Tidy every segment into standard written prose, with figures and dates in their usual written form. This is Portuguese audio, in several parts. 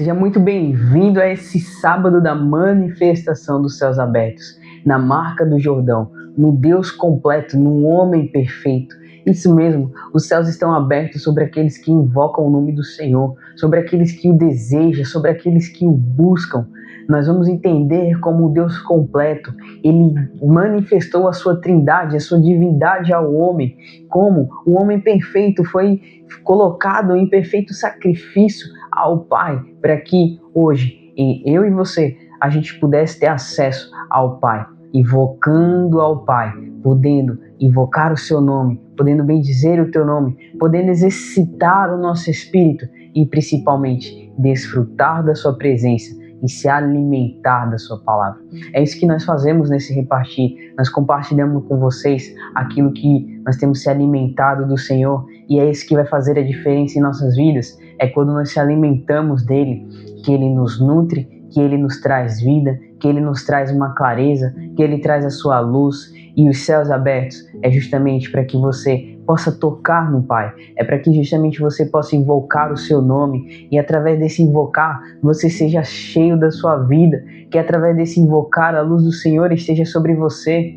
Seja muito bem-vindo a esse sábado da manifestação dos céus abertos, na marca do Jordão, no Deus completo, no homem perfeito. Isso mesmo, os céus estão abertos sobre aqueles que invocam o nome do Senhor, sobre aqueles que o desejam, sobre aqueles que o buscam. Nós vamos entender como o Deus completo, ele manifestou a sua trindade, a sua divindade ao homem, como o homem perfeito foi colocado em perfeito sacrifício ao Pai, para que hoje eu e você, a gente pudesse ter acesso ao Pai, invocando ao Pai, podendo invocar o seu nome, podendo bendizer o teu nome, podendo exercitar o nosso espírito e principalmente desfrutar da sua presença e se alimentar da sua palavra. É isso que nós fazemos nesse repartir. Nós compartilhamos com vocês aquilo que nós temos se alimentado do Senhor, e é isso que vai fazer a diferença em nossas vidas. É quando nós se alimentamos dele, que ele nos nutre, que ele nos traz vida, que ele nos traz uma clareza, que ele traz a sua luz. E os céus abertos é justamente para que você possa tocar no Pai, é para que justamente você possa invocar o seu nome, e através desse invocar você seja cheio da sua vida, que através desse invocar a luz do Senhor esteja sobre você,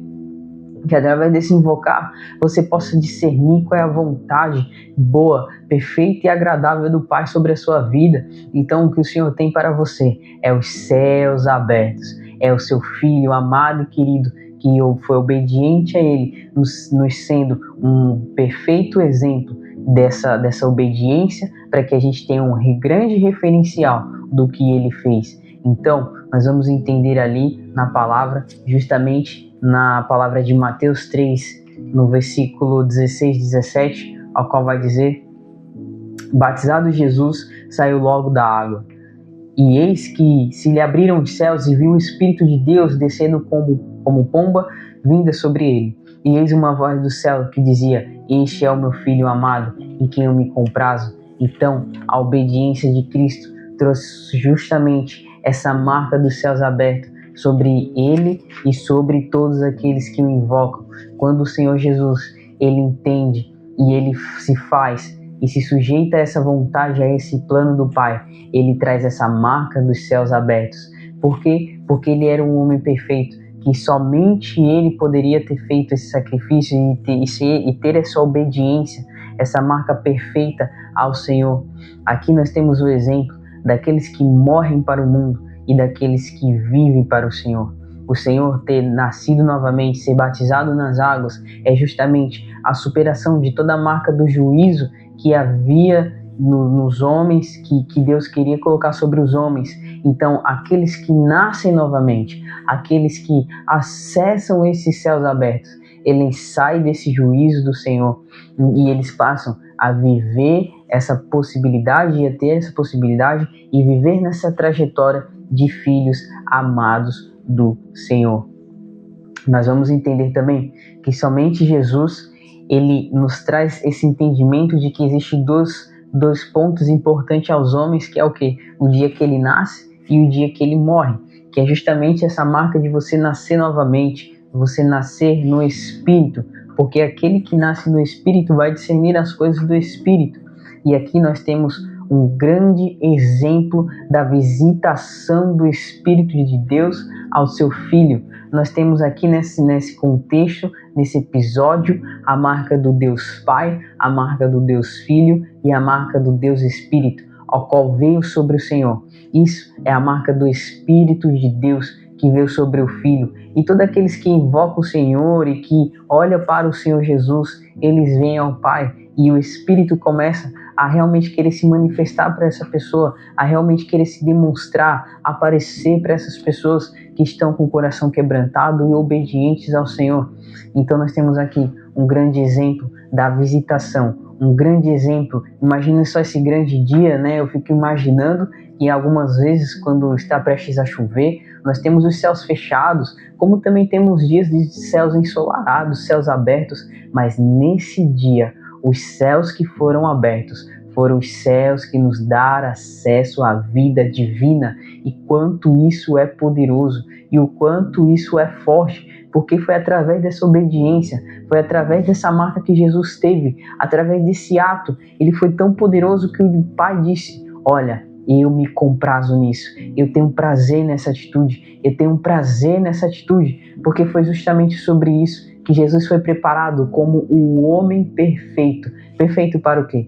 que através desse invocar você possa discernir qual é a vontade boa, perfeita e agradável do Pai sobre a sua vida. Então o que o Senhor tem para você é os céus abertos, é o seu Filho amado e querido, que foi obediente a Ele, nos sendo um perfeito exemplo dessa obediência, para que a gente tenha um grande referencial do que Ele fez. Então, nós vamos entender ali na palavra, justamente na palavra de Mateus 3, no versículo 16 e 17, ao qual vai dizer: batizado Jesus, saiu logo da água. E eis que se lhe abriram os céus e viu o Espírito de Deus descendo como pomba vinda sobre ele. E eis uma voz do céu que dizia: este é o meu Filho amado, em quem eu me comprazo. Então, a obediência de Cristo trouxe justamente essa marca dos céus abertos sobre ele e sobre todos aqueles que o invocam. Quando o Senhor Jesus, ele entende e ele se faz e se sujeita a essa vontade, a esse plano do Pai, ele traz essa marca dos céus abertos. Por quê? Porque ele era um homem perfeito, que somente ele poderia ter feito esse sacrifício e ter essa obediência, essa marca perfeita ao Senhor. Aqui nós temos o exemplo daqueles que morrem para o mundo e daqueles que vivem para o Senhor. O Senhor ter nascido novamente, ser batizado nas águas, é justamente a superação de toda a marca do juízo que havia nos homens, que Deus queria colocar sobre os homens. Então, aqueles que nascem novamente, aqueles que acessam esses céus abertos, eles saem desse juízo do Senhor e eles passam a viver essa possibilidade, e a ter essa possibilidade e viver nessa trajetória de filhos amados do Senhor. Nós vamos entender também que somente Jesus, ele nos traz esse entendimento de que existem dois pontos importantes aos homens, que é o quê? O dia que ele nasce e o dia que ele morre, que é justamente essa marca de você nascer novamente, você nascer no Espírito, porque aquele que nasce no Espírito vai discernir as coisas do Espírito. E aqui nós temos um grande exemplo da visitação do Espírito de Deus ao seu Filho. Nós temos aqui nesse contexto, nesse episódio, a marca do Deus Pai, a marca do Deus Filho e a marca do Deus Espírito, ao qual veio sobre o Senhor. Isso é a marca do Espírito de Deus que veio sobre o Filho. E todos aqueles que invocam o Senhor e que olham para o Senhor Jesus, eles vêm ao Pai, e o Espírito começa a realmente querer se manifestar para essa pessoa, a realmente querer se demonstrar, aparecer para essas pessoas que estão com o coração quebrantado e obedientes ao Senhor. Então nós temos aqui um grande exemplo da visitação, um grande exemplo. Imagina só esse grande dia, né? Eu fico imaginando que algumas vezes, quando está prestes a chover, nós temos os céus fechados, como também temos dias de céus ensolarados, céus abertos, mas nesse dia, os céus que foram abertos foram os céus que nos dão acesso à vida divina. E quanto isso é poderoso e o quanto isso é forte, porque foi através dessa obediência, foi através dessa marca que Jesus teve, através desse ato. Ele foi tão poderoso que o Pai disse: olha, eu me comprazo nisso, eu tenho prazer nessa atitude, eu tenho prazer nessa atitude, porque foi justamente sobre isso que Jesus foi preparado como o homem perfeito. Perfeito para o quê?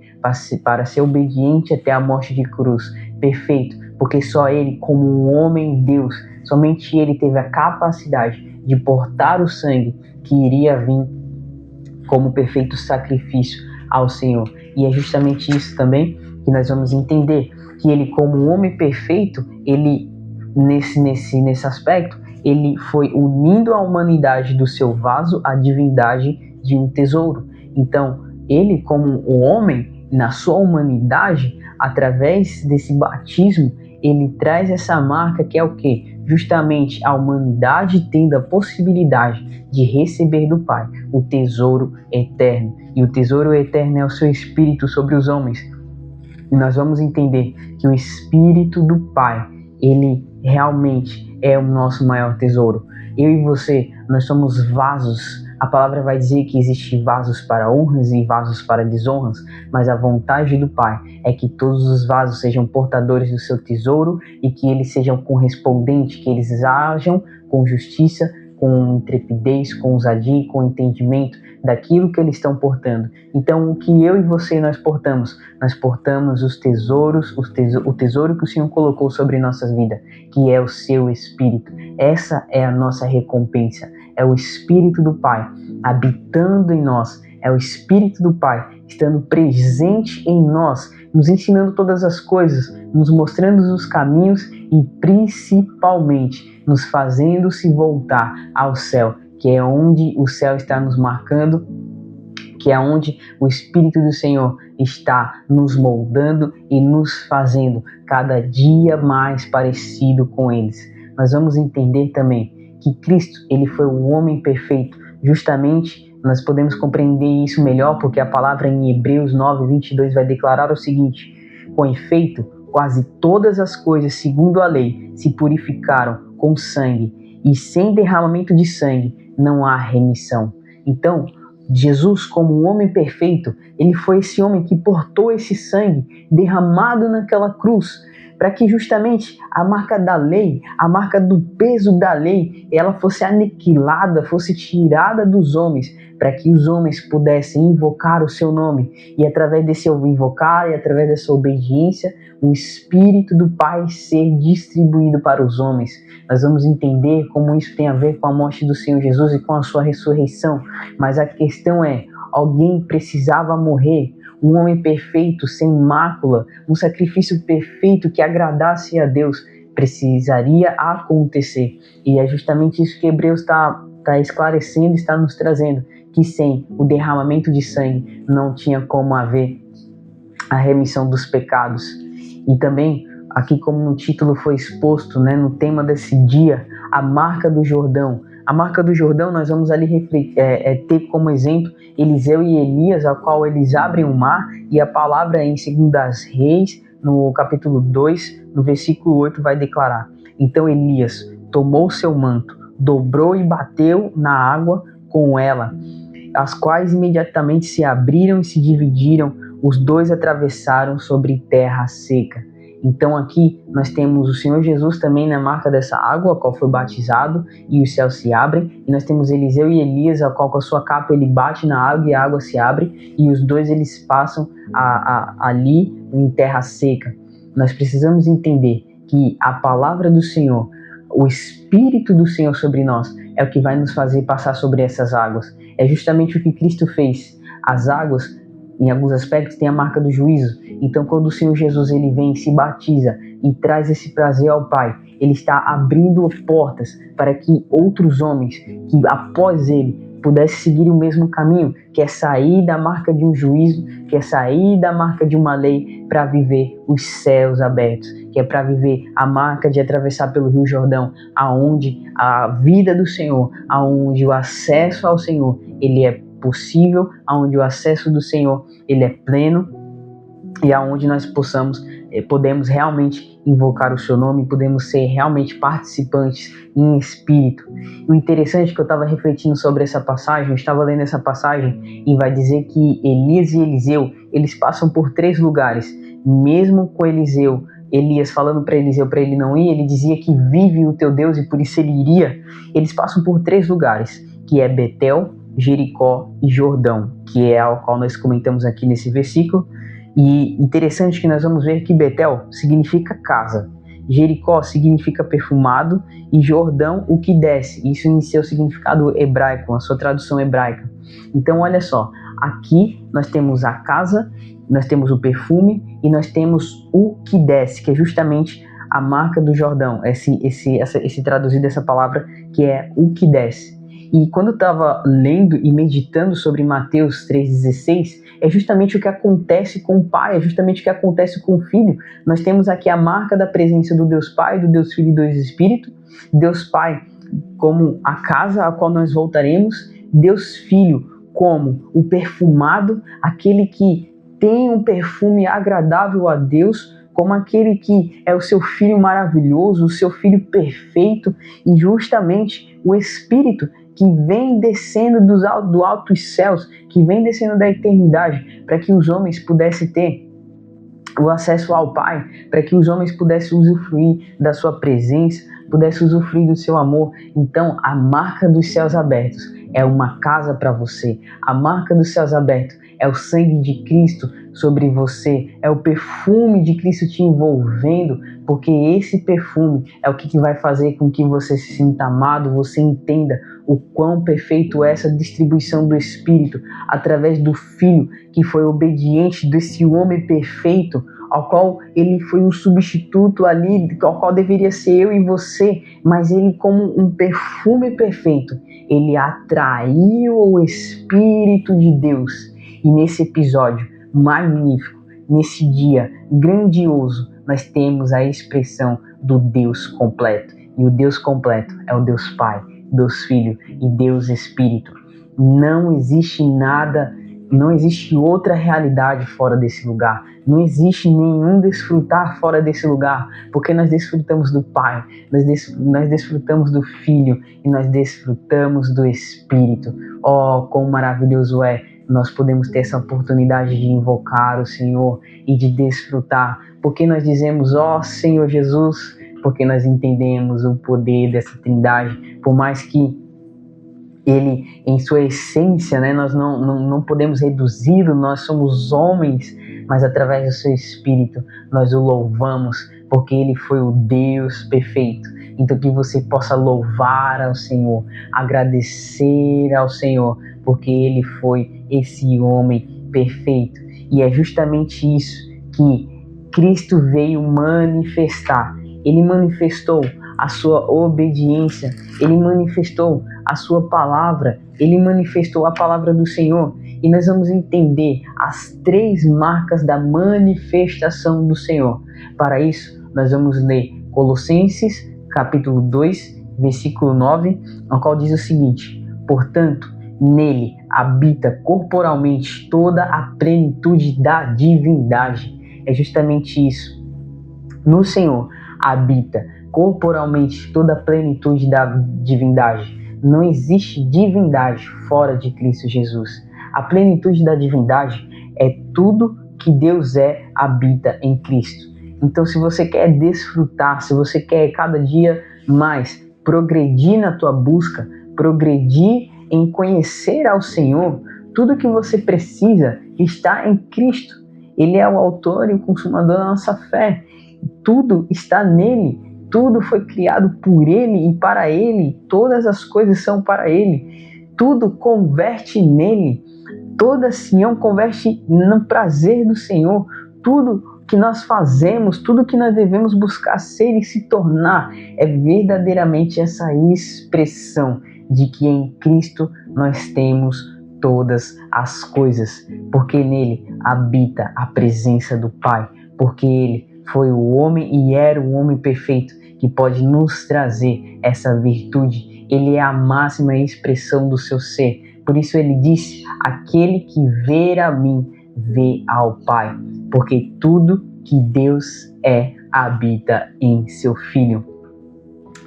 Para ser obediente até a morte de cruz. Perfeito, porque só ele, como um homem Deus, somente ele teve a capacidade de portar o sangue que iria vir como perfeito sacrifício ao Senhor. E é justamente isso também que nós vamos entender, que ele, como um homem perfeito, ele nesse aspecto, ele foi unindo a humanidade do seu vaso à divindade de um tesouro. Então, ele, como o homem, na sua humanidade, através desse batismo, ele traz essa marca que é o quê? Justamente a humanidade tendo a possibilidade de receber do Pai o tesouro eterno. E o tesouro eterno é o seu Espírito sobre os homens. E nós vamos entender que o Espírito do Pai, ele realmente é o nosso maior tesouro. Eu e você, nós somos vasos. A palavra vai dizer que existem vasos para honras e vasos para desonras, mas a vontade do Pai é que todos os vasos sejam portadores do seu tesouro e que eles sejam correspondentes, que eles ajam com justiça, com intrepidez, com ousadia, com entendimento daquilo que eles estão portando. Então, o que eu e você nós portamos? Nós portamos os tesouros, o tesouro que o Senhor colocou sobre nossas vidas, que é o seu Espírito. Essa é a nossa recompensa. É o Espírito do Pai habitando em nós. É o Espírito do Pai estando presente em nós, nos ensinando todas as coisas, nos mostrando os caminhos e principalmente nos fazendo se voltar ao céu, que é onde o céu está nos marcando, que é onde o Espírito do Senhor está nos moldando e nos fazendo cada dia mais parecido com eles. Nós vamos entender também que Cristo, ele foi um homem perfeito. Justamente nós podemos compreender isso melhor porque a palavra em Hebreus 9:22 vai declarar o seguinte: com efeito, quase todas as coisas segundo a lei se purificaram com sangue, e sem derramamento de sangue não há remissão. Então, Jesus, como um homem perfeito, ele foi esse homem que portou esse sangue derramado naquela cruz, para que justamente a marca da lei, a marca do peso da lei, ela fosse aniquilada, fosse tirada dos homens, para que os homens pudessem invocar o seu nome. E através desse invocar e através dessa obediência, o Espírito do Pai ser distribuído para os homens. Nós vamos entender como isso tem a ver com a morte do Senhor Jesus e com a sua ressurreição. Mas a questão é, alguém precisava morrer. Um homem perfeito, sem mácula, um sacrifício perfeito que agradasse a Deus, precisaria acontecer. E é justamente isso que Hebreus está esclarecendo, está nos trazendo, que sem o derramamento de sangue não tinha como haver a remissão dos pecados. E também, aqui como no título foi exposto, no tema desse dia, a marca do Jordão. A marca do Jordão, nós vamos ali ter como exemplo Eliseu e Elias, ao qual eles abrem o mar, e a palavra em 2 Reis, no capítulo 2, no versículo 8, vai declarar: então Elias tomou seu manto, dobrou e bateu na água com ela, as quais imediatamente se abriram e se dividiram, os dois atravessaram sobre terra seca. Então aqui nós temos o Senhor Jesus também na marca dessa água, a qual foi batizado, e os céus se abrem. E nós temos Eliseu e Elias, a qual com a sua capa ele bate na água e a água se abre, e os dois eles passam ali em terra seca. Nós precisamos entender que a palavra do Senhor, o Espírito do Senhor sobre nós, é o que vai nos fazer passar sobre essas águas. É justamente o que Cristo fez. As águas, em alguns aspectos, têm a marca do juízo. Então, quando o Senhor Jesus ele vem, se batiza e traz esse prazer ao Pai, ele está abrindo portas para que outros homens, que após ele, pudessem seguir o mesmo caminho, que é sair da marca de um juízo, que é sair da marca de uma lei para viver os céus abertos, que é para viver a marca de atravessar pelo Rio Jordão, aonde a vida do Senhor, aonde o acesso ao Senhor, ele é possível, aonde o acesso do Senhor, ele é pleno, e aonde nós podemos realmente invocar o seu nome, podemos ser realmente participantes em espírito. O interessante é que eu estava refletindo sobre essa passagem, eu estava lendo essa passagem e vai dizer que Elias e Eliseu, eles passam por 3 lugares. Mesmo com Eliseu Elias falando para Eliseu para ele não ir, ele dizia que vive o teu Deus e por isso ele iria. Eles passam por 3 lugares, que é Betel, Jericó e Jordão, que é ao qual nós comentamos aqui nesse versículo. E interessante que nós vamos ver que Betel significa casa, Jericó significa perfumado e Jordão o que desce. Isso em seu significado hebraico, a sua tradução hebraica. Então olha só, aqui nós temos a casa, nós temos o perfume e nós temos o que desce, que é justamente a marca do Jordão, esse traduzido essa palavra que é o que desce. E quando eu estava lendo e meditando sobre Mateus 3,16, é justamente o que acontece com o Pai, é justamente o que acontece com o Filho. Nós temos aqui a marca da presença do Deus Pai, do Deus Filho e do Deus Espírito. Deus Pai como a casa a qual nós voltaremos, Deus Filho como o perfumado, aquele que tem um perfume agradável a Deus, como aquele que é o seu Filho maravilhoso, o seu Filho perfeito, e justamente o Espírito que vem descendo do altos céus, que vem descendo da eternidade, para que os homens pudessem ter o acesso ao Pai, para que os homens pudessem usufruir da sua presença, pudessem usufruir do seu amor. Então, a marca dos céus abertos é uma casa para você. A marca dos céus abertos é o sangue de Cristo sobre você, é o perfume de Cristo te envolvendo, porque esse perfume é o que vai fazer com que você se sinta amado, você entenda o quão perfeito é essa distribuição do Espírito através do Filho que foi obediente desse homem perfeito, ao qual ele foi um substituto ali, ao qual deveria ser eu e você, mas ele como um perfume perfeito, ele atraiu o Espírito de Deus. E nesse episódio magnífico, nesse dia grandioso, nós temos a expressão do Deus completo. E o Deus completo é o Deus Pai, Deus Filho e Deus Espírito. Não existe nada, não existe outra realidade fora desse lugar. Não existe nenhum desfrutar fora desse lugar, porque nós desfrutamos do Pai, nós desfrutamos do Filho e nós desfrutamos do Espírito. Oh, quão maravilhoso é nós podemos ter essa oportunidade de invocar o Senhor e de desfrutar, porque nós dizemos, ó Senhor Jesus, porque nós entendemos o poder dessa Trindade, por mais que ele, em sua essência, né, nós não podemos reduzi-lo, nós somos homens, mas através do seu Espírito nós o louvamos, porque ele foi o Deus perfeito. Então que você possa louvar ao Senhor, agradecer ao Senhor, porque ele foi esse homem perfeito. E é justamente isso que Cristo veio manifestar. Ele manifestou a sua obediência, ele manifestou a sua palavra, ele manifestou a palavra do Senhor. E nós vamos entender as 3 marcas da manifestação do Senhor. Para isso, nós vamos ler Colossenses, capítulo 2, versículo 9, no qual diz o seguinte: portanto, nele habita corporalmente toda a plenitude da divindade. É justamente isso. No Senhor habita corporalmente toda a plenitude da divindade. Não existe divindade fora de Cristo Jesus. A plenitude da divindade é tudo que Deus habita em Cristo. Então, se você quer desfrutar, se você quer cada dia mais progredir na tua busca, progredir em conhecer ao Senhor, tudo que você precisa está em Cristo. Ele é o autor e o consumador da nossa fé. Tudo está nele. Tudo foi criado por ele e para ele. Todas as coisas são para ele. Tudo converte nele. Toda Sião converte no prazer do Senhor. Tudo que nós fazemos, tudo que nós devemos buscar ser e se tornar é verdadeiramente essa expressão de que em Cristo nós temos todas as coisas, porque nele habita a presença do Pai, porque ele foi o homem e era o homem perfeito que pode nos trazer essa virtude. Ele é a máxima expressão do seu ser. Por isso ele disse: aquele que vê a mim, vê ao Pai, porque tudo que Deus habita em seu Filho.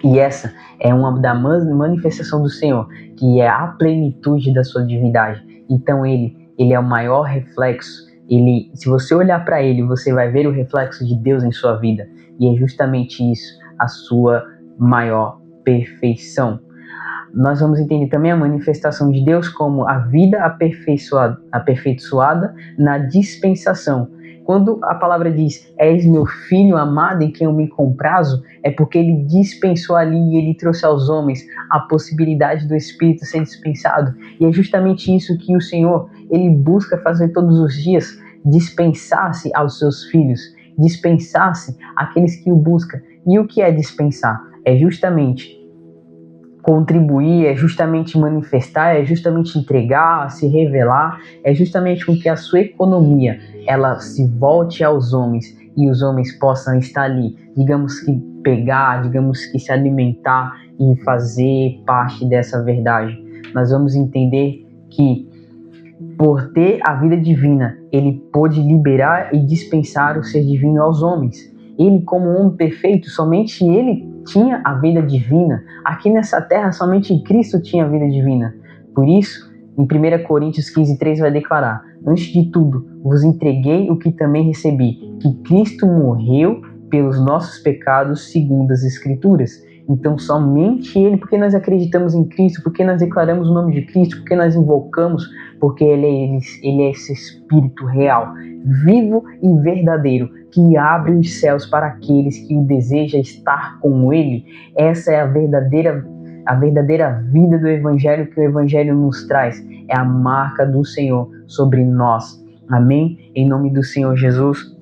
E essa é uma da manifestação do Senhor, que é a plenitude da sua divindade. Então ele é o maior reflexo Se você olhar para ele, você vai ver o reflexo de Deus em sua vida. E é justamente isso, a sua maior perfeição. Nós vamos entender também a manifestação de Deus como a vida aperfeiçoada na dispensação. Quando a palavra diz, és meu filho amado em quem eu me comprazo, é porque ele dispensou ali e ele trouxe aos homens a possibilidade do Espírito ser dispensado. E é justamente isso que o Senhor, ele busca fazer todos os dias, dispensar-se aos seus filhos, dispensar-se àqueles que o buscam. E o que é dispensar? É justamente contribuir, é justamente manifestar, é justamente entregar, se revelar, é justamente com que a sua economia ela se volte aos homens e os homens possam estar ali, digamos que pegar, digamos que se alimentar e fazer parte dessa verdade. Nós vamos entender que por ter a vida divina, ele pôde liberar e dispensar o ser divino aos homens. Ele, como homem perfeito, somente ele tinha a vida divina. Aqui nessa terra, somente Cristo tinha a vida divina. Por isso, em 1 Coríntios 15:3 vai declarar: antes de tudo, vos entreguei o que também recebi, que Cristo morreu pelos nossos pecados segundo as Escrituras. Então, somente Ele, porque nós acreditamos em Cristo, porque nós declaramos o nome de Cristo, porque nós invocamos, porque Ele é esse Espírito real, vivo e verdadeiro, que abre os céus para aqueles que o desejam estar com Ele. Essa é a verdadeira vida do Evangelho que o Evangelho nos traz. É a marca do Senhor sobre nós. Amém? Em nome do Senhor Jesus,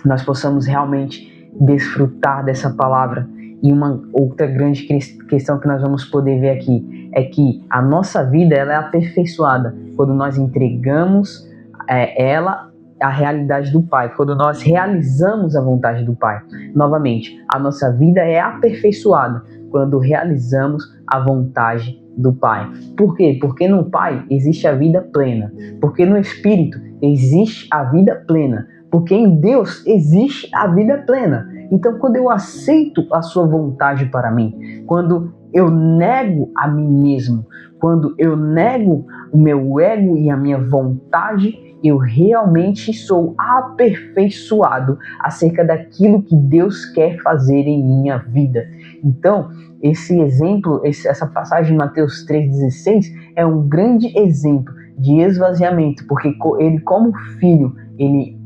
nós possamos realmente desfrutar dessa palavra. E uma outra grande questão que nós vamos poder ver aqui é que a nossa vida ela é aperfeiçoada quando nós entregamos ela à realidade do Pai, quando nós realizamos a vontade do Pai. Novamente, a nossa vida é aperfeiçoada quando realizamos a vontade do Pai. Por quê? Porque no Pai existe a vida plena, porque no Espírito existe a vida plena, porque em Deus existe a vida plena. Então, quando eu aceito a sua vontade para mim, quando eu nego a mim mesmo, quando eu nego o meu ego e a minha vontade, eu realmente sou aperfeiçoado acerca daquilo que Deus quer fazer em minha vida. Então, esse exemplo, essa passagem de Mateus 3,16 é um grande exemplo de esvaziamento, porque ele, como filho, ele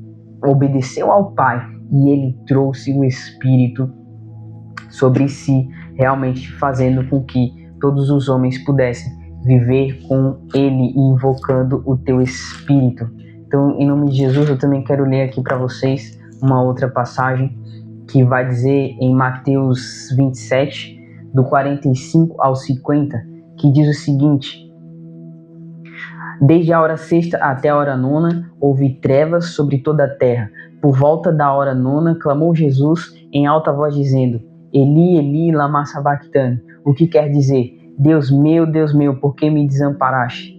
obedeceu ao Pai e ele trouxe o Espírito sobre si, realmente fazendo com que todos os homens pudessem viver com ele e invocando o teu Espírito. Então, em nome de Jesus, eu também quero ler aqui para vocês uma outra passagem que vai dizer em Mateus 27, do 45 ao 50, que diz o seguinte: desde a hora sexta até a hora nona, houve trevas sobre toda a terra. Por volta da hora nona, clamou Jesus em alta voz, dizendo: Eli, Eli, lama sabachthani, o que quer dizer: Deus meu, por que me desamparaste?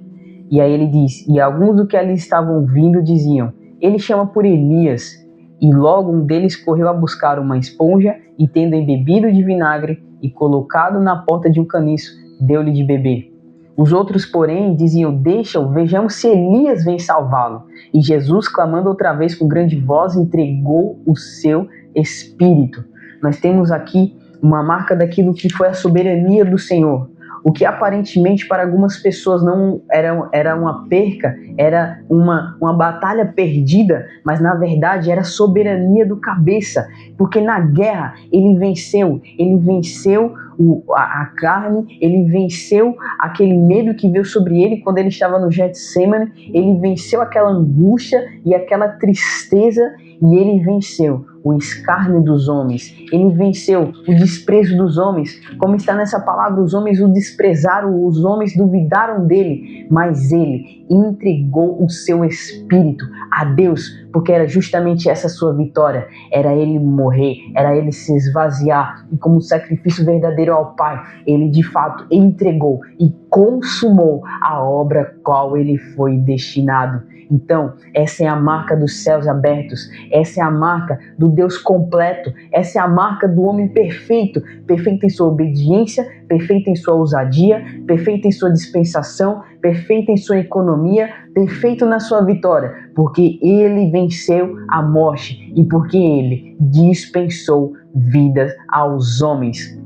E aí ele diz: e alguns do que ali estavam vindo diziam: ele chama por Elias. E logo um deles correu a buscar uma esponja e, tendo embebido de vinagre e colocado na porta de um caniço, deu-lhe de beber. Os outros, porém, diziam: deixa-o, vejamos se Elias vem salvá-lo. E Jesus, clamando outra vez com grande voz, entregou o seu Espírito. Nós temos aqui uma marca daquilo que foi a soberania do Senhor. O que aparentemente para algumas pessoas não era uma perca, era uma batalha perdida, mas na verdade era a soberania do cabeça, porque na guerra ele venceu a carne, ele venceu aquele medo que veio sobre ele quando ele estava no Getsemane, ele venceu aquela angústia e aquela tristeza, e ele venceu o escárnio dos homens, ele venceu o desprezo dos homens. Como está nessa palavra, os homens o desprezaram, os homens duvidaram dele, mas ele entregou o seu Espírito a Deus, porque era justamente essa sua vitória, era ele morrer, era ele se esvaziar, e como sacrifício verdadeiro ao Pai, ele de fato entregou e consumou a obra qual ele foi destinado. Então, essa é a marca dos céus abertos, essa é a marca do Deus completo, essa é a marca do homem perfeito, perfeito em sua obediência, perfeito em sua ousadia, perfeito em sua dispensação, perfeito em sua economia, perfeito na sua vitória, porque ele venceu a morte e porque ele dispensou vidas aos homens.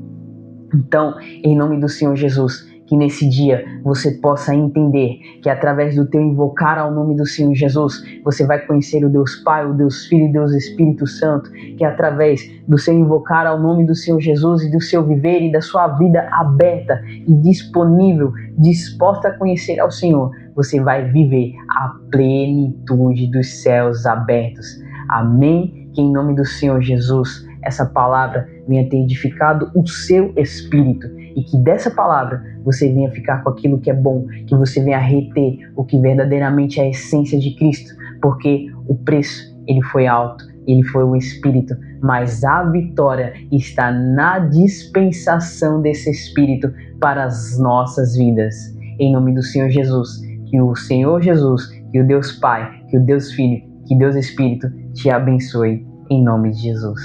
Então, em nome do Senhor Jesus, que nesse dia você possa entender que através do teu invocar ao nome do Senhor Jesus, você vai conhecer o Deus Pai, o Deus Filho e o Deus Espírito Santo, que através do seu invocar ao nome do Senhor Jesus e do seu viver e da sua vida aberta e disponível, disposta a conhecer ao Senhor, você vai viver a plenitude dos céus abertos. Amém? Que em nome do Senhor Jesus, essa palavra venha ter edificado o seu espírito e que dessa palavra você venha ficar com aquilo que é bom, que você venha reter o que verdadeiramente é a essência de Cristo, porque o preço, ele foi alto, ele foi o Espírito, mas a vitória está na dispensação desse Espírito para as nossas vidas. Em nome do Senhor Jesus, que o Senhor Jesus, que o Deus Pai, que o Deus Filho, que Deus Espírito te abençoe, em nome de Jesus.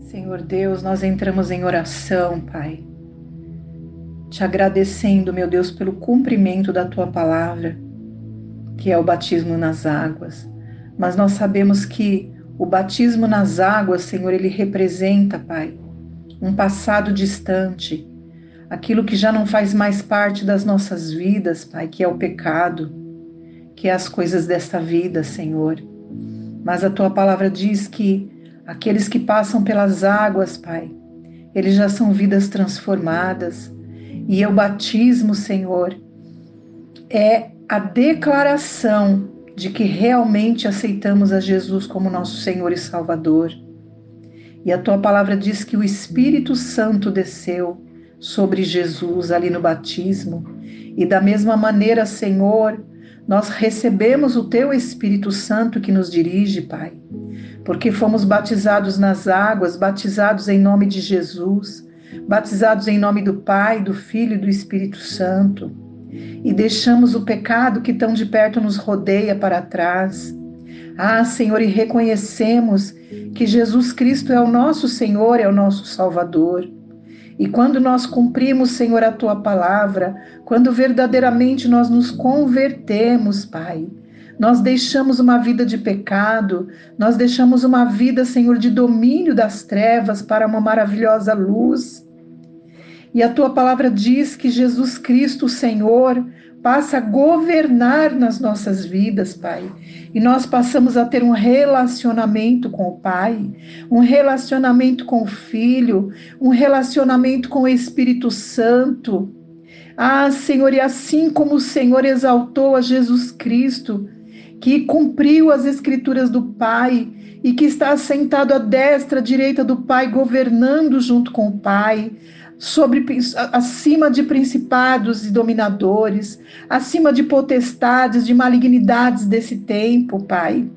Senhor Deus, nós entramos em oração, Pai, te agradecendo, meu Deus, pelo cumprimento da Tua palavra, que é o batismo nas águas. Mas nós sabemos que o batismo nas águas, Senhor, ele representa, Pai, um passado distante, aquilo que já não faz mais parte das nossas vidas, Pai, que é o pecado, que é as coisas desta vida, Senhor. Mas a Tua palavra diz que aqueles que passam pelas águas, Pai, eles já são vidas transformadas. E o batismo, Senhor, é a declaração de que realmente aceitamos a Jesus como nosso Senhor e Salvador. E a Tua palavra diz que o Espírito Santo desceu sobre Jesus ali no batismo. E da mesma maneira, Senhor, nós recebemos o Teu Espírito Santo que nos dirige, Pai, porque fomos batizados nas águas, batizados em nome de Jesus, batizados em nome do Pai, do Filho e do Espírito Santo, e deixamos o pecado que tão de perto nos rodeia para trás. Senhor, e reconhecemos que Jesus Cristo é o nosso Senhor, é o nosso Salvador. E quando nós cumprimos, Senhor, a Tua palavra, quando verdadeiramente nós nos convertemos, Pai, nós deixamos uma vida de pecado, nós deixamos uma vida, Senhor, de domínio das trevas para uma maravilhosa luz. E a Tua palavra diz que Jesus Cristo, o Senhor, passa a governar nas nossas vidas, Pai. E nós passamos a ter um relacionamento com o Pai, um relacionamento com o Filho, um relacionamento com o Espírito Santo. Senhor, e assim como o Senhor exaltou a Jesus Cristo, que cumpriu as Escrituras do Pai e que está assentado à destra, à direita do Pai, governando junto com o Pai, acima de principados e dominadores, acima de potestades, de malignidades desse tempo, Pai.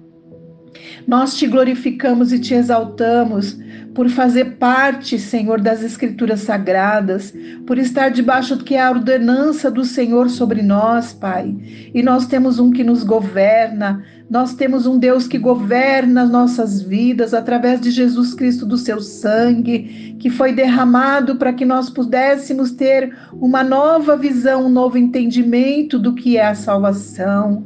Nós te glorificamos e te exaltamos por fazer parte, Senhor, das Escrituras Sagradas, por estar debaixo do que é a ordenança do Senhor sobre nós, Pai. E nós temos um que nos governa, nós temos um Deus que governa as nossas vidas através de Jesus Cristo, do seu sangue, que foi derramado para que nós pudéssemos ter uma nova visão, um novo entendimento do que é a salvação.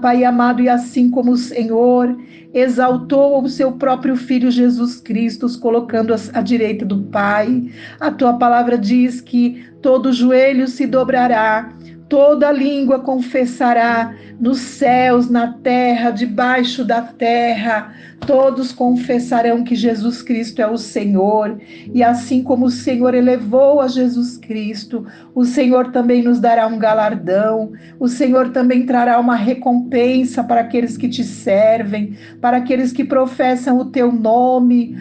Pai amado, e assim como o Senhor exaltou o seu próprio Filho Jesus Cristo, os colocando à direita do Pai, a Tua palavra diz que todo joelho se dobrará, toda língua confessará, nos céus, na terra, debaixo da terra, todos confessarão que Jesus Cristo é o Senhor. E assim como o Senhor elevou a Jesus Cristo, o Senhor também nos dará um galardão, o Senhor também trará uma recompensa para aqueles que te servem, para aqueles que professam o Teu nome.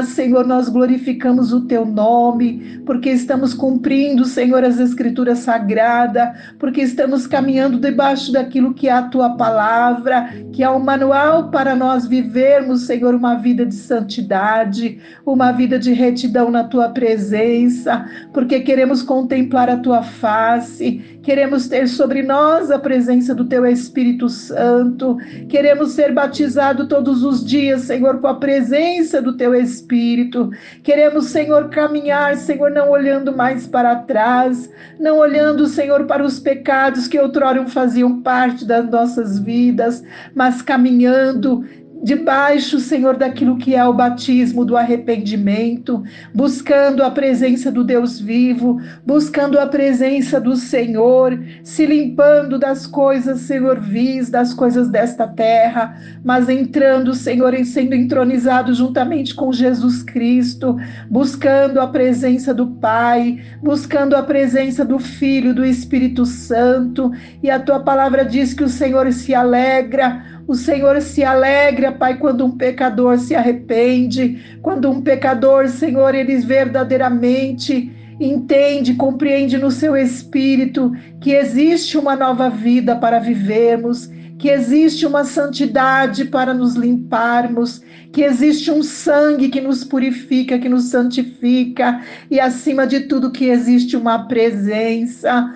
Senhor, nós glorificamos o Teu nome, porque estamos cumprindo, Senhor, as Escrituras Sagradas, porque estamos caminhando debaixo daquilo que é a Tua palavra, que é o manual para nós vivermos vivermos, Senhor, uma vida de santidade, uma vida de retidão na Tua presença, porque queremos contemplar a Tua face, queremos ter sobre nós a presença do Teu Espírito Santo, queremos ser batizados todos os dias, Senhor, com a presença do Teu Espírito, queremos, Senhor, caminhar, Senhor, não olhando mais para trás, não olhando, Senhor, para os pecados que outrora faziam parte das nossas vidas, mas caminhando debaixo, Senhor, daquilo que é o batismo do arrependimento, buscando a presença do Deus vivo, buscando a presença do Senhor, se limpando das coisas, Senhor, vis, das coisas desta terra, mas entrando, Senhor, e sendo entronizado juntamente com Jesus Cristo, buscando a presença do Pai, buscando a presença do Filho, do Espírito Santo, e a Tua palavra diz que o Senhor se alegra, Pai, quando um pecador se arrepende, quando um pecador, Senhor, ele verdadeiramente entende, compreende no seu espírito que existe uma nova vida para vivermos, que existe uma santidade para nos limparmos, que existe um sangue que nos purifica, que nos santifica, e acima de tudo que existe uma presença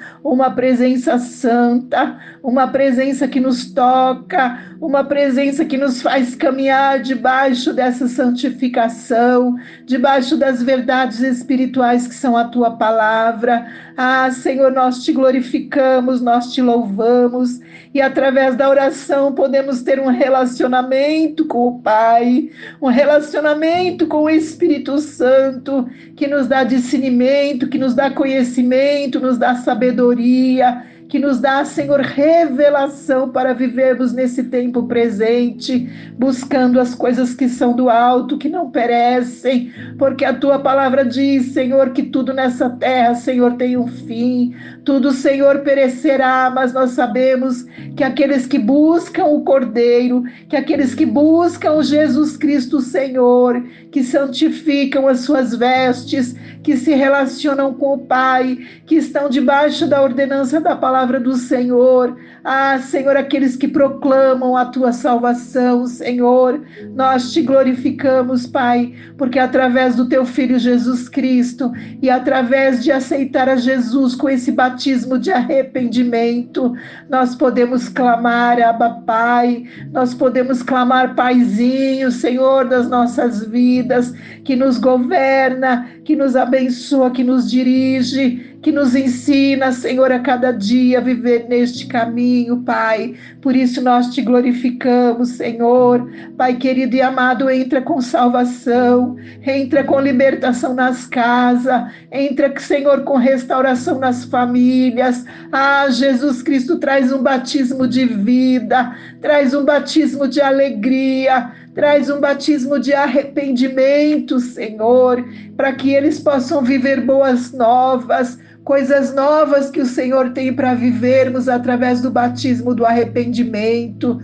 santa, uma presença que nos toca, uma presença que nos faz caminhar debaixo dessa santificação, debaixo das verdades espirituais que são a Tua palavra. Ah, Senhor, nós Te glorificamos, nós Te louvamos, e através da oração podemos ter um relacionamento com o Pai, um relacionamento com o Espírito Santo, que nos dá discernimento, que nos dá conhecimento, nos dá sabedoria, que nos dá, Senhor, revelação para vivermos nesse tempo presente, buscando as coisas que são do alto, que não perecem, porque a Tua palavra diz, Senhor, que tudo nessa terra, Senhor, tem um fim, tudo, Senhor, perecerá, mas nós sabemos que aqueles que buscam o Cordeiro, que aqueles que buscam o Jesus Cristo, Senhor, que santificam as suas vestes, que se relacionam com o Pai, que estão debaixo da ordenança da palavra do Senhor. Ah, Senhor, aqueles que proclamam a Tua salvação, Senhor, nós Te glorificamos, Pai, porque através do Teu Filho Jesus Cristo e através de aceitar a Jesus com esse batismo de arrependimento, nós podemos clamar, Abba, Pai, nós podemos clamar, Paizinho, Senhor, das nossas vidas, que nos governa, que nos abençoa, que nos dirige, que nos ensina, Senhor, a cada dia a viver neste caminho, Pai. Por isso nós Te glorificamos, Senhor. Pai querido e amado, entra com salvação, entra com libertação nas casas, entra, Senhor, com restauração nas famílias. Ah, Jesus Cristo, traz um batismo de vida, traz um batismo de alegria, traz um batismo de arrependimento, Senhor, para que eles possam viver boas novas, coisas novas que o Senhor tem para vivermos através do batismo do arrependimento.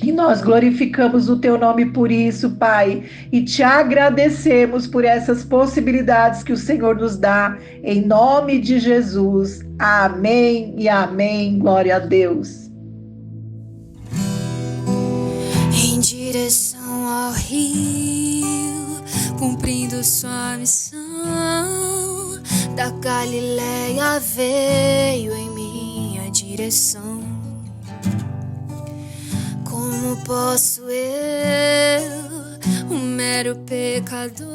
E nós glorificamos o Teu nome por isso, Pai, e Te agradecemos por essas possibilidades que o Senhor nos dá, em nome de Jesus. Amém e amém. Glória a Deus. Em direção ao rio, cumprindo sua missão, da Galileia veio em minha direção. Como posso eu, um mero pecador,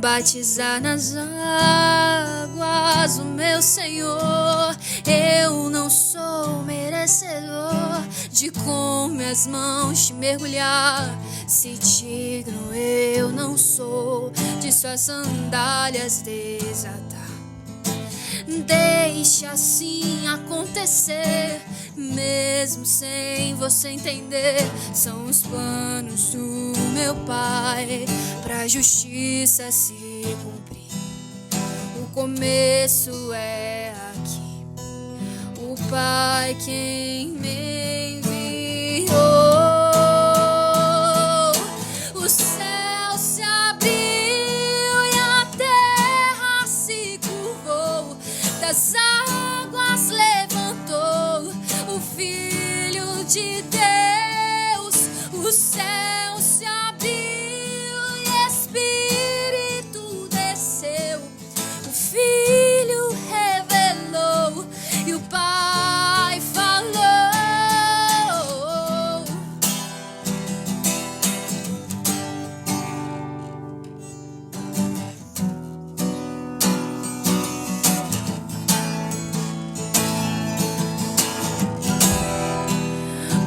batizar nas águas o meu Senhor? Eu não sou merecedor de com minhas mãos te mergulhar. Se digno eu não sou de suas sandálias desatar. Deixe assim acontecer, mesmo sem você entender. São os planos do meu Pai pra justiça se cumprir. O começo é aqui, o Pai quem me enviou. O céu se abriu e a terra se curvou, das águas levantou o Filho de Deus, o o céu se abriu e Espírito desceu, o Filho revelou e o Pai falou.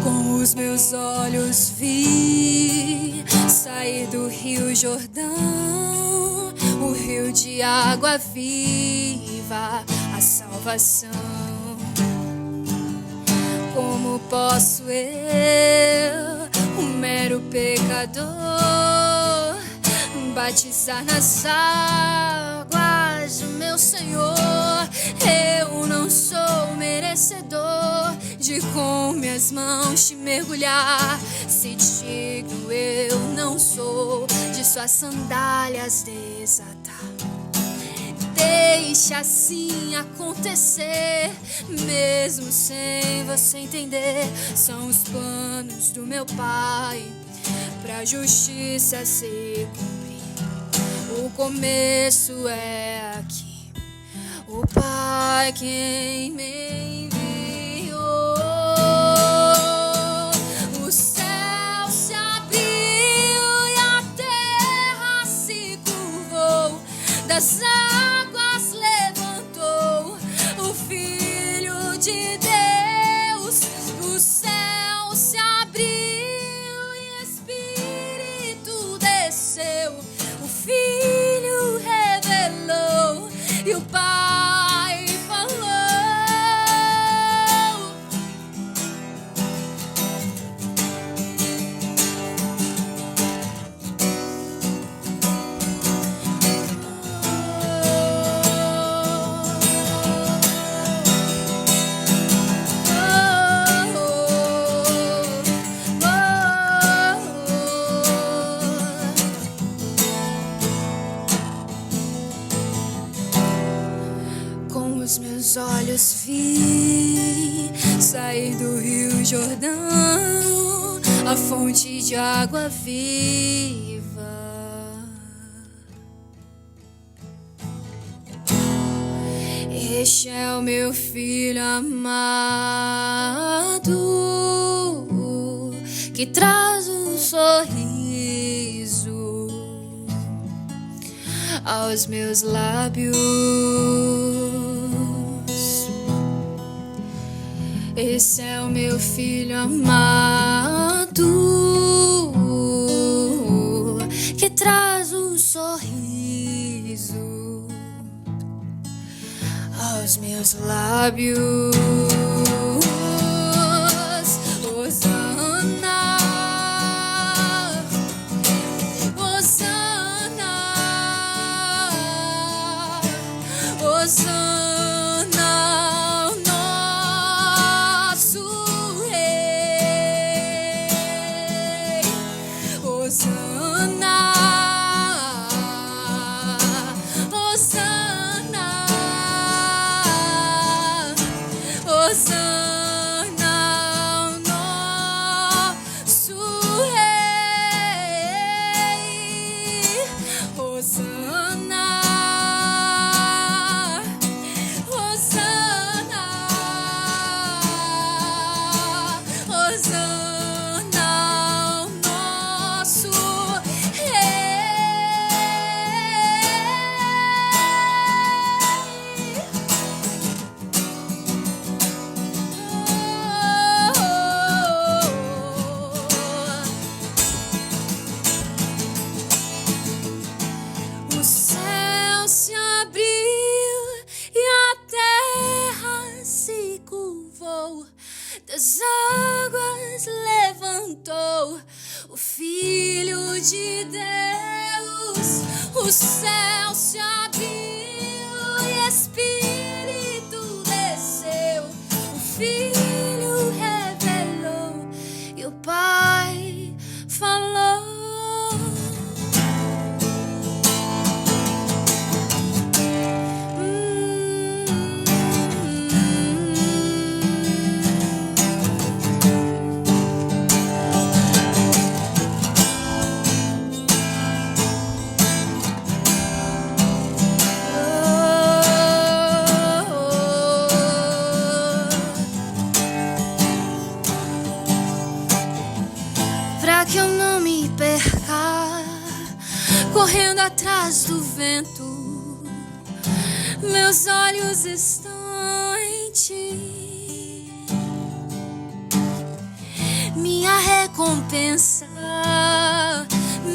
Com os meus olhos vi sair do Rio Jordão, o rio de água viva, a salvação. Como posso eu, um mero pecador, batizar nas águas do meu Senhor? Eu não sou merecedor de com minhas mãos te mergulhar. Se digno eu não sou de suas sandálias desatar. Deixa assim acontecer, mesmo sem você entender. São os planos do meu Pai pra justiça se cumprir. O começo é aqui, o Pai quem me enviou. O céu se abriu e a terra se curvou, das águas levantou o Filho de Deus. O céu se abriu e Espírito desceu, o Filho revelou e o Pai falou. Com os meus olhos vi sair do Rio Jordão, a fonte de água viva. Este é o meu filho amado, que traz um sorriso aos meus lábios. Esse é o meu filho amado, que traz um sorriso aos meus lábios. Hosana, Hosana, Hosana ao nosso Rei. Hosana, Hosana, Hosana ao nosso Rei. Hosana, Hosana, Hosana ao nosso O céu se abriu e a terra se curvou, das águas levantou o Filho de Deus. O céu se abriu e Espírito desceu, o Filho revelou e o Pai falou. atrás do vento, meus olhos estão em ti. Minha recompensa,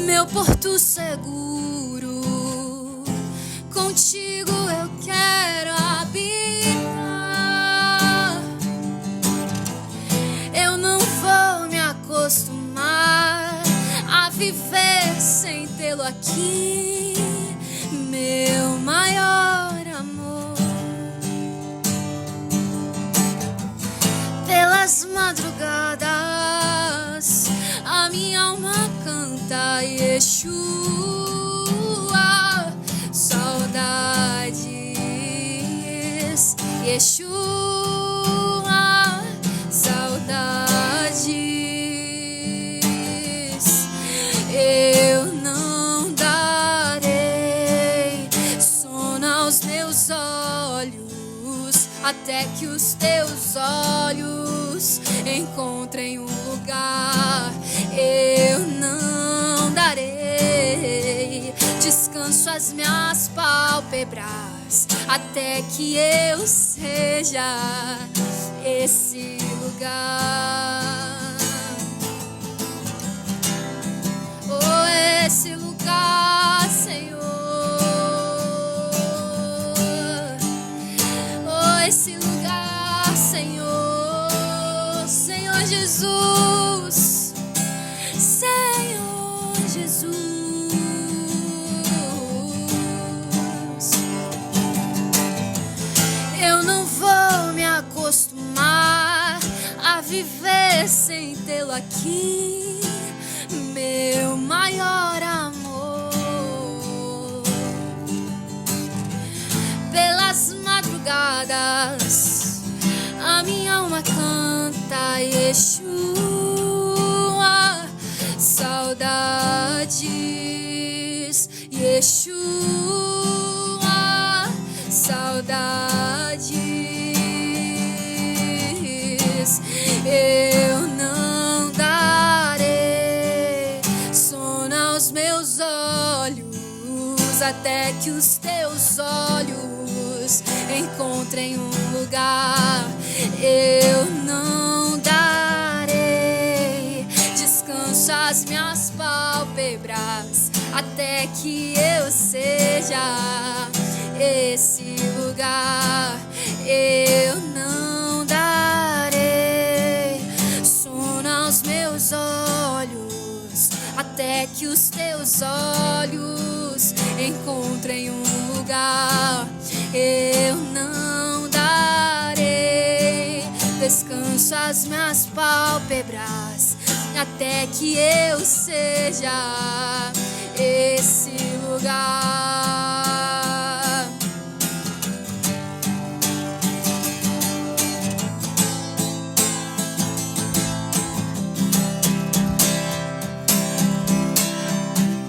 meu porto seguro, contigo eu quero habitar. Eu não vou me acostumar a viver sem tê-lo aqui, meu maior amor. Pelas madrugadas a minha alma canta Yeshua, saudades, Yeshua, saudades. Eu não darei sono aos meus olhos até que os teus olhos encontrem um lugar. Eu não darei descanso às minhas pálpebras até que eu seja esse lugar. Oh, esse lugar, Senhor. Oh, esse lugar, Senhor. Senhor Jesus. Senhor Jesus. Eu não vou me acostumar a viver sem tê-lo aqui, meu maior amor. Pelas madrugadas a minha alma canta Yeshua, saudades, Yeshua, saudades. Eu não darei sono aos meus olhos até que os teus olhos encontrem um lugar. Eu não darei descanso às minhas pálpebras até que eu seja esse lugar. Eu não darei sono aos meus olhos até que os teus olhos encontrem um lugar. Eu não darei descanso às minhas pálpebras até que eu seja esse lugar.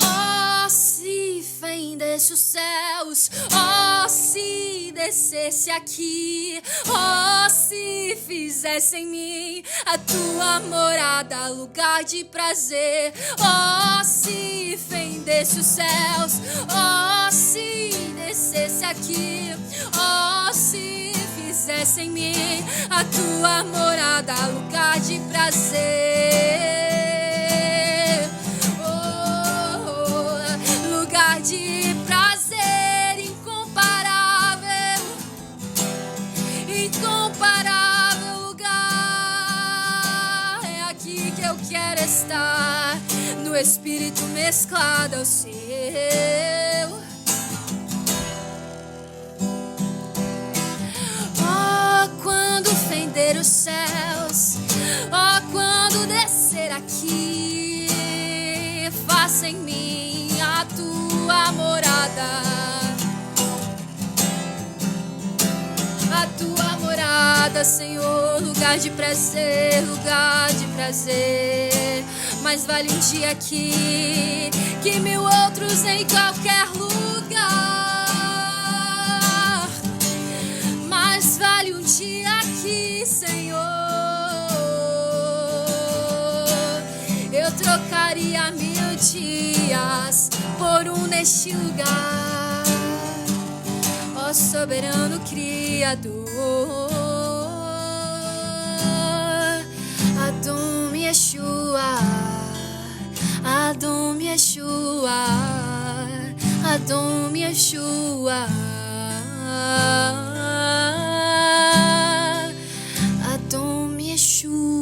Oh, se fendesse os céus, oh, se descesse aqui, oh, se fizesse em mim a tua morada, lugar de prazer. Oh, se fendesse os céus, oh, se descesse aqui, oh, se fizesse em mim a tua morada, lugar de prazer. Oh, lugar de prazer incomparável, incomparável lugar. É aqui que eu quero estar, no espírito mesclado ao seu. Oh, quando fender os céus, oh, quando descer aqui, faça em mim a tua morada, a tua morada, Senhor, lugar de prazer, lugar de prazer. Mais vale um dia aqui que mil outros em qualquer lugar. Mais vale um dia aqui, Senhor. Eu trocaria 1000 dias por um neste lugar, ó soberano Criador. Adom Yeshua, Adom Yeshua, Adom Yeshua, Adom Yeshua.